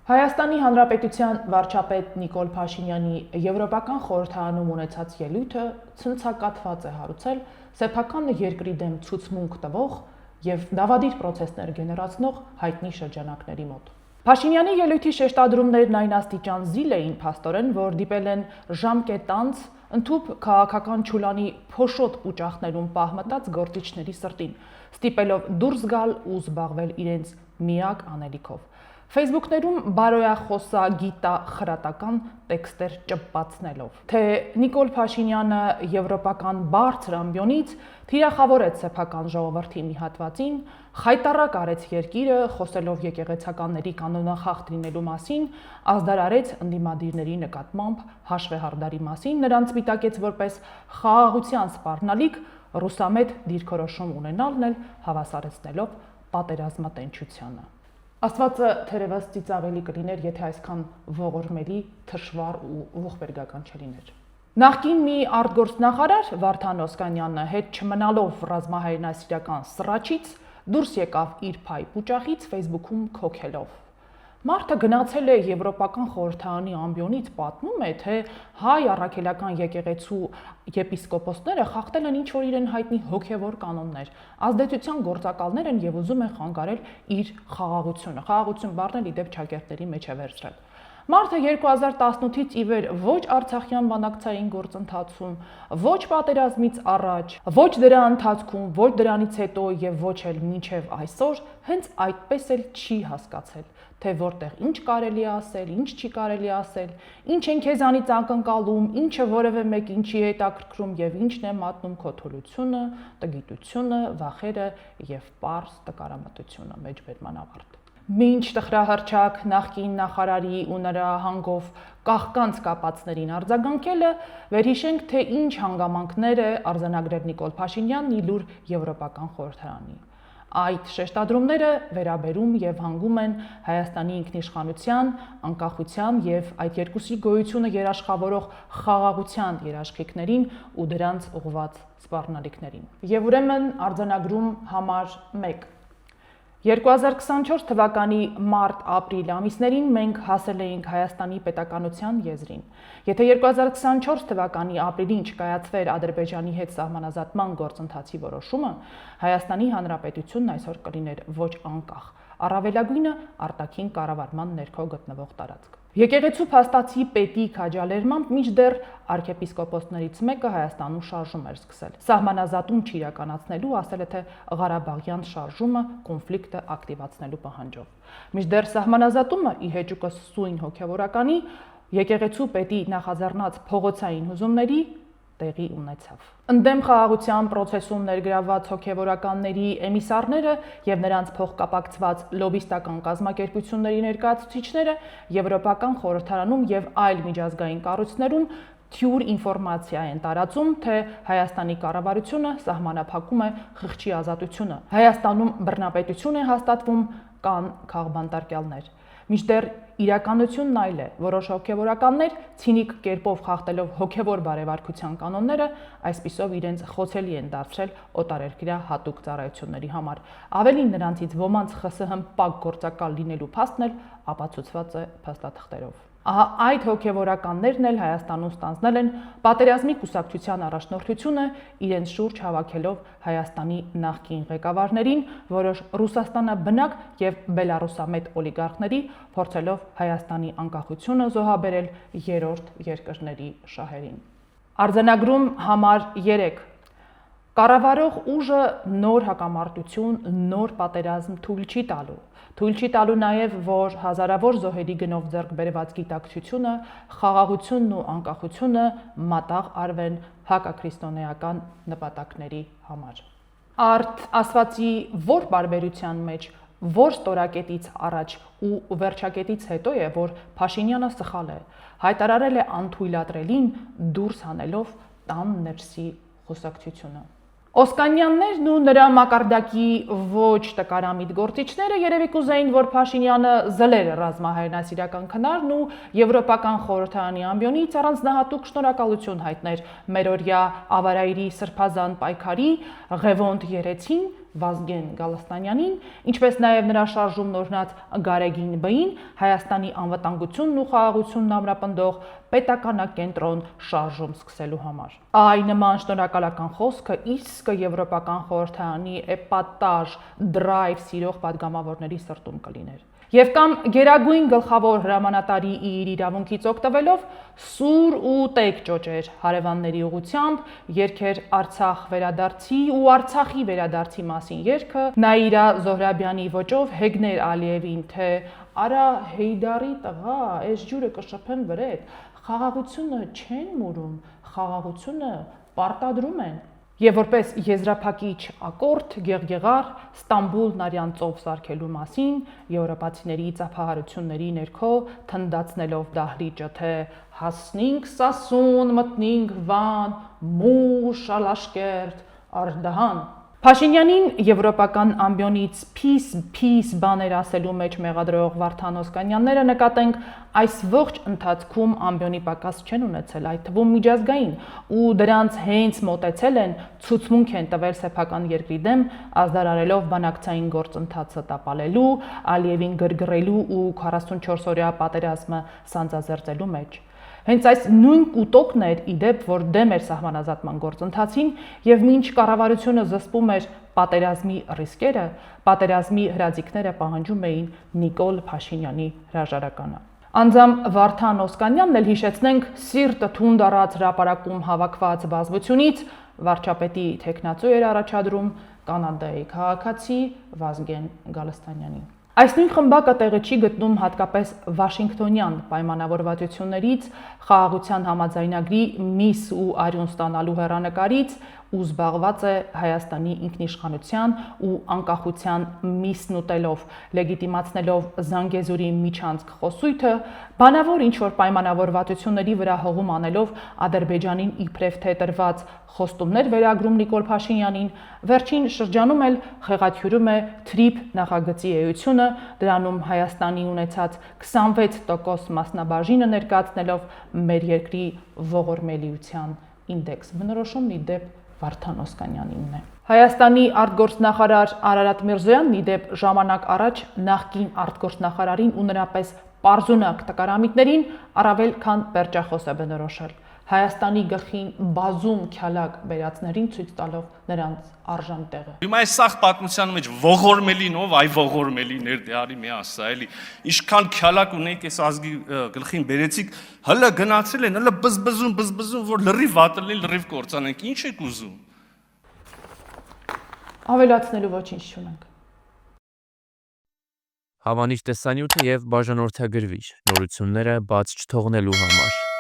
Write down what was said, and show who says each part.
Speaker 1: Հայաստանի Հանրապետության վարչապետ Նիկոլ Փաշինյանի Եվրոպական խորհրդարանում ունեցած ելույթը ցնցակատված է հարուցել սեփական երկրի դեմ ցուցմունք տվող եւ դավադիր պրոցեսներ գեներացնող հայտնի շրջանակների մոտ։ Փաշինյանի ելույթի շեշտադրումներն այն աստիճան զիլ էին փաստորեն, որ դիպել են ժամկետ անց ընդհուպ քաղաքական ճուլանի փոշոտ պուճախներում պահմտած գործիչների սրտին, ստիպելով դուրս գալ ու զբաղվել իրենց միակ անելիքով։ Facebook-ներում բարոյախոսագիտա խրատական տեքստեր ճպպացնելով, թե Նիկոլ Փաշինյանը եվրոպական բարձր ամբիոնից թիրախավորեց սեփական ժողովրդի մի հատվածին, խայտառակ արեց երկիրը, խոսելով եկեղեցականների կանոնախախտ լինելու մասին, ազդարարեց ընդդիմադիրների նկատմամբ հաշվեհարդարի մասին, նրանց միտակեց որպես խաղաղության սպառնալիք ռուսամետ դիրքորոշում ունենալն էլ հավասարեցնելով պատերազմատենչությանը։ Աստվածը թերևս ծիծաղելի կլիներ, եթե այսքան ողորմելի, թշվառ ու ողբերգական չլիներ։ Նախկին մի արտգործնախարար Վարդան Օսկանյանը հետ չմնալով ռազմահայրենասիրական սրաչից դուրս եկավ իր փայ պուճախից Facebook-ում քոքելով։ Մարդը գնացել է Եվրոպական խորհրդարանի ամբիոնից, պատմում է, թե հայ առաքելական եկեղեցու եպիսկոպոսները խախտել են ինչ-որ իրեն հայտնի հոգևոր կանոններ, ազդեցության գործակալներ են եւ ուզում են խանգարել իր խաղաղությունը։ Խաղաղություն բառն էլ ի դեպ ճակերտների մեջ է վերցրել։ Մարդը 2018-ից ի վեր ոչ Արցախյան բանակցային գործընթացում, ոչ պատերազմից առաջ, ոչ դրա ընթացքում, ոչ դրանից հետո եւ ոչ էլ մինչեւ այսօր հենց այդպես էլ չի հասկացել, թե որտեղ ինչ կարելի է ասել, ինչ չի կարելի ասել, ինչ են քեզանից ակնկալում, ինչը որևէ մեկ ինչի հետաքրքրում եւ ինչն է մատնում քո թուլությունը, տգիտությունը, վախերը եւ պարզ տկարամտությունը մեջբերման ավարտ։ Մինչ տխրահռչակ նախկին նախարարի ու նրա հանգով կախկանց կապածներին արձագանքելը, վերհիշենք, թե ինչ հանգամանքներ է արձանագրել Նիկոլ Փաշինյանն ի լուր Եվրոպական խորհրդարանի։ Այդ շեշտադրումները վերաբերում եւ հանգում են Հայաստանի ինքնիշխանության, անկախության եւ այդ երկուսի գոյությունը երաշխավորող խաղաղության երաշխիքներին ու դրանց ուղղված սպառնալիքներին։ Եվ ուրեմն արձանագրում համար 1 2024 թվականի մարտ-ապրիլ ամիսներին մենք հասել էինք Հայաստանի պետականության եզրին։ Եթե 2024 թվականի ապրիլին չկայացվեր Ադրբեջանի հետ սահմանազատման գործընթացի որոշումը, Հայաստանի Հանրապետությունն այսօր կլիներ ոչ անկախ, առավելագույնը արտաքին կառավարման ներքո գտնվող տարածք։ Եկեղեցու փաստացի պետի քաջալերմամբ մինչդեռ arczepiskopos-ներից մեկը Հայաստանում շարժում էր սկսել։ Սահմանազատում չիրականացնելու, ասել է, թե Ղարաբաղյան շարժումը կոնֆլիկտը ակտիվացնելու պահանջով։ Մինչդեռ սահմանազատումը ի հեճուկը սույն հոգևորականի եկեղեցու պետի նախաձեռնած փողոցային հուզումների տեղի ունեցավ։ Ընդդեմ խաղաղության պրոցեսում ներգրավված հոգևորականների էմիսարները եւ նրանց փոխկապակցված լոբիստական կազմակերպությունների ներկայացուցիչները Եվրոպական խորհրդարանում եւ այլ միջազգային կառույցներում թյուր ինֆորմացիա են տարածում, թե Հայաստանի կառավարությունը սահմանափակում է խղճի ազատությունը։ Հայաստանում բռնապետություն է հաստատվում, կան քաղբանտարկյալներ։ Մինչդեռ իրականությունն այլ է, որոշ հոգևորականներ ցինիկ կերպով խախտելով հոգևոր բարևարկության կանոնները, այսպիսով իրենց խոցելի են դարձրել օտարերկրյա հատուկ ծառայությունների համար։ Ավելին, նրանցից ոմանց ԽՍՀՄ պակ գործակալ լինելու փաստն էլ ապացուցված է փաստաթղթերով։ Ահա այդ հոգևորականներն էլ Հայաստանում ստանձնել են պատերազմի կուսակցության առաջնորդությունը, իրենց շուրջ հավաքելով Հայաստանի նախկին ղեկավարներին, որոշ Ռուսաստանաբնակ եւ բելարուսամետ օլիգարխների, փորձելով Հայաստանի անկախությունը զոհաբերել երրորդ երկրների շահերին։ Արձանագրում համար 3 Կառավարող ուժը նոր հակամարտություն, նոր պատերազմ թույլ չի տալու։ Թույլ չի տալու նաև, որ հազարավոր զոհերի գնով ձեռք բերված գիտակցությունը, խաղաղությունն ու անկախությունը մատաղ արվեն հակաքրիստոնեական նպատակների համար։ Արդ ասվածի որ բարբերության մեջ, որ ստորակետից առաջ ու վերջակետից հետո է, որ Փաշինյանը սխալ է, հայտարարել է անթույլատրելին դուրս հանելով տան ներսի խոսակցությունը։ Օսկանյաններն ու նրա մակարդակի ոչ տկարամիտ գործիչները երևի կուզեին, որ Փաշինյանը զլեր ռազմահայրենասիրական քնարն ու Եվրոպական խորհրդարանի ամբիոնից առանձնահատուկ շնորհակալություն հայտներ մերօրյա ավարայրի սրբազան պայքարի ղևոնդ երեցին Վազգեն Գալստանյանին, ինչպես նաև նրա շարժումն օրհնած Գարեգին Բ-ին Հայաստանի անվտանգությունն ու խաղաղությունն ամրապնդող պետականակենտրոն շարժում սկսելու համար։ Այ նման շնորհակալական խոսքը իսկը Եվրոպական խորհրդարանի էպատաժ դրայվ սիրող падգամավորների սրտում կլիներ։ Եվ կամ գերագույն գլխավոր հրամանատարի իր իրավունքից օգտվելով սուր ու տեկ ճոճեր հարևանների ուղությամբ, երգեր Արցախ վերադարձի ու Արցախի վերադարձի մասին երգը, Նաիրա Զոհրաբյանի ոճով հեգներ Ալիևին, թե արա Հեյդարի տղա, այս ջուրը կշփեն վրեդ, խաղաղությունը չեն մուրում, խաղաղությունը պարտադրում են։ Եվ որպես եզրափակիչ ակորդ Գեղգեղար Ստամբուլ Նարյան ծով սարքելու մասին եվրոպացիների ծափահարությունների ներքո թնդացնելով դահլիճը, թե հասնինք Սասուն, մտնինք Վան, Մուշ, Ալաշկերտ, Արդահան։ Փաշինյանին եվրոպական ամբիոնից փիս բաներ ասելու մեջ մեղադրող Վարդան Օսկանյանները նկատենք այս ողջ ընթացքում ամբիոնի պակաս չեն ունեցել, այդ թվում միջազգային, ու դրանց հենց մոտեցել են, ցուցմունք են տվել սեփական երկրի դեմ, ազդարարելով բանակցային գործընթացը տապալելու, Ալիևին գրգռելու ու 44-օրյա պատերազմը սանձազերծելու մեջ։ Հենց այս նույն կուտոկն էր իդեպ, որ դեմ էր սահմանազատման գործընթացին եւ մինչ կառավարությունը զսպում էր պատերազմի ռիսկերը, պատերազմի հրաձիգները պահանջում էին Նիկոլ Փաշինյանի հրաժարականը։ Անձամբ Վարդան Օսկանյանն էլ հիշեցնենք սիրտը թունդ առած հրապարակում հավաքված բազմությունից վարչապետի թեկնածու էր առաջադրում Կանադայի քաղաքացի Վազգեն Գալստանյանին։ Այս նույն խմբակը տեղը չի գտնում հատկապես Վաշինգտոնյան պայմանավորվածություններից, խաղաղության համաձայնագրի միս ու արյուն ստանալու հեռանկարից ու զբաղված է Հայաստանի ինքնիշխանության ու անկախության միսն ուտելով, լեգիտիմացնելով Զանգեզուրի միջանցք խոսույթը, բանավոր ինչ-որ պայմանավորվածությունների վրա հողում անելով Ադրբեջանին իբրև թե տրված խոստումներ վերագրում Նիկոլ Փաշինյանին, վերջին շրջանում էլ խեղաթյուրում է թրիփ նախագծի էությունը, դրանում Հայաստանի ունեցած 26% մասնաբաժինը ներկայացնելով մեր երկրի ողորմելիության ինդեքս։ Բնորոշումն ի դեպ Վարդան Օսկանյանինն է։ Հայաստանի արտգործնախարար Արարատ Միրզոյանն ի դեպ ժամանակ առաջ նախկին արտգործնախարարին ու նրա պես պարզունակ տկարամիտներին առավել քան պերճախոս է բնորոշել։ Հայաստանի գլխին բազում քյալակ բերածներին ցույց տալով նրանց արժան տեղը։
Speaker 2: Հիմա այս սաղ պատմության մեջ ողորմելին ով, այ ողորմելիներ դե արի մի ասա, էլի։ Ինչքան քյալակ ունեիք այս ազգի գլխին բերեցիք, հələ գնացել են, հələ բզբզում, որ լրիվ վատելին, լրիվ կործանենք։ Ինչ եք ուզում։
Speaker 1: Ավելացնելու ոչինչ չունենք։
Speaker 3: Հավանիչ տեսանյութը եւ բաժանորդագրվիչ նորությունները բաց չթողնելու համար։